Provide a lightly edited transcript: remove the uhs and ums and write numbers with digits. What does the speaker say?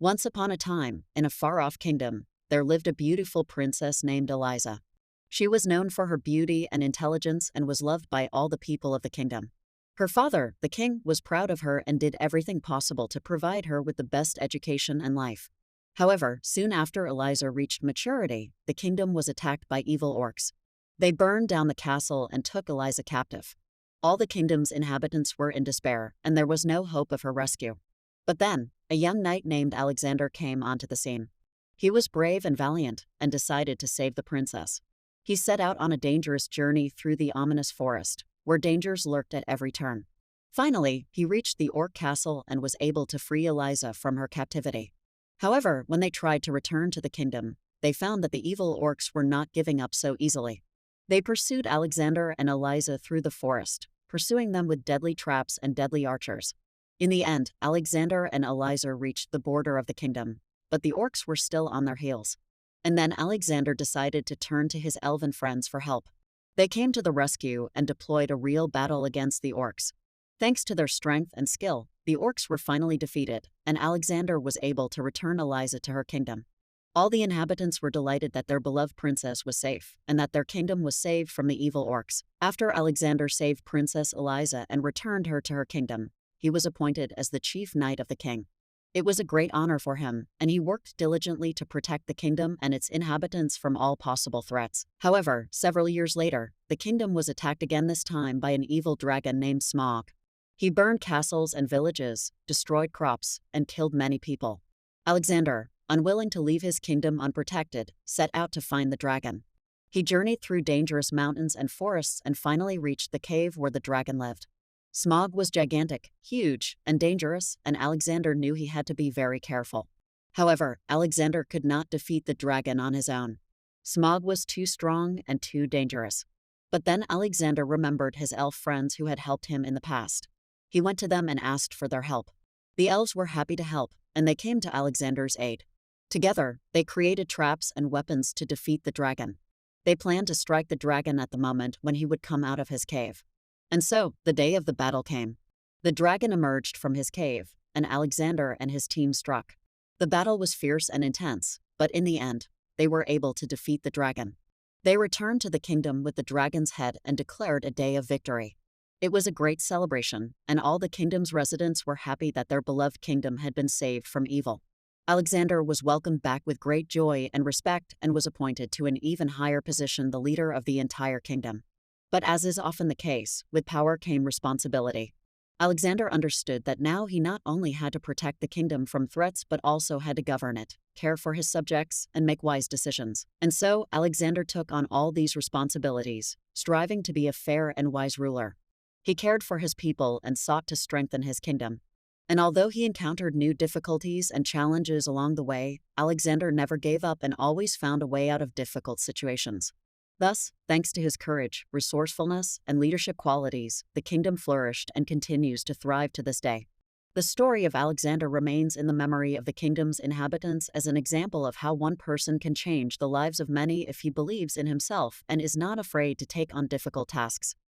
Once upon a time, in a far-off kingdom, there lived a beautiful princess named Eliza. She was known for her beauty and intelligence and was loved by all the people of the kingdom. Her father, the king, was proud of her and did everything possible to provide her with the best education and life. However, soon after Eliza reached maturity, the kingdom was attacked by evil orcs. They burned down the castle and took Eliza captive. All the kingdom's inhabitants were in despair, and there was no hope of her rescue. But then, a young knight named Alexander came onto the scene. He was brave and valiant, and decided to save the princess. He set out on a dangerous journey through the ominous forest, where dangers lurked at every turn. Finally, he reached the orc castle and was able to free Eliza from her captivity. However, when they tried to return to the kingdom, they found that the evil orcs were not giving up so easily. They pursued Alexander and Eliza through the forest, pursuing them with deadly traps and deadly archers. In the end, Alexander and Eliza reached the border of the kingdom, but the orcs were still on their heels. And then Alexander decided to turn to his elven friends for help. They came to the rescue and deployed a real battle against the orcs. Thanks to their strength and skill, the orcs were finally defeated, and Alexander was able to return Eliza to her kingdom. All the inhabitants were delighted that their beloved princess was safe, and that their kingdom was saved from the evil orcs. After Alexander saved Princess Eliza and returned her to her kingdom, he was appointed as the chief knight of the king. It was a great honor for him, and he worked diligently to protect the kingdom and its inhabitants from all possible threats. However, several years later, the kingdom was attacked again, this time by an evil dragon named Smog. He burned castles and villages, destroyed crops, and killed many people. Alexander, unwilling to leave his kingdom unprotected, set out to find the dragon. He journeyed through dangerous mountains and forests and finally reached the cave where the dragon lived. Smog was gigantic, huge, and dangerous, and Alexander knew he had to be very careful. However, Alexander could not defeat the dragon on his own. Smog was too strong and too dangerous. But then Alexander remembered his elf friends who had helped him in the past. He went to them and asked for their help. The elves were happy to help, and they came to Alexander's aid. Together, they created traps and weapons to defeat the dragon. They planned to strike the dragon at the moment when he would come out of his cave. And so, the day of the battle came. The dragon emerged from his cave, and Alexander and his team struck. The battle was fierce and intense, but in the end, they were able to defeat the dragon. They returned to the kingdom with the dragon's head and declared a day of victory. It was a great celebration, and all the kingdom's residents were happy that their beloved kingdom had been saved from evil. Alexander was welcomed back with great joy and respect and was appointed to an even higher position, the leader of the entire kingdom. But as is often the case, with power came responsibility. Alexander understood that now he not only had to protect the kingdom from threats but also had to govern it, care for his subjects, and make wise decisions. And so, Alexander took on all these responsibilities, striving to be a fair and wise ruler. He cared for his people and sought to strengthen his kingdom. And although he encountered new difficulties and challenges along the way, Alexander never gave up and always found a way out of difficult situations. Thus, thanks to his courage, resourcefulness, and leadership qualities, the kingdom flourished and continues to thrive to this day. The story of Alexander remains in the memory of the kingdom's inhabitants as an example of how one person can change the lives of many if he believes in himself and is not afraid to take on difficult tasks.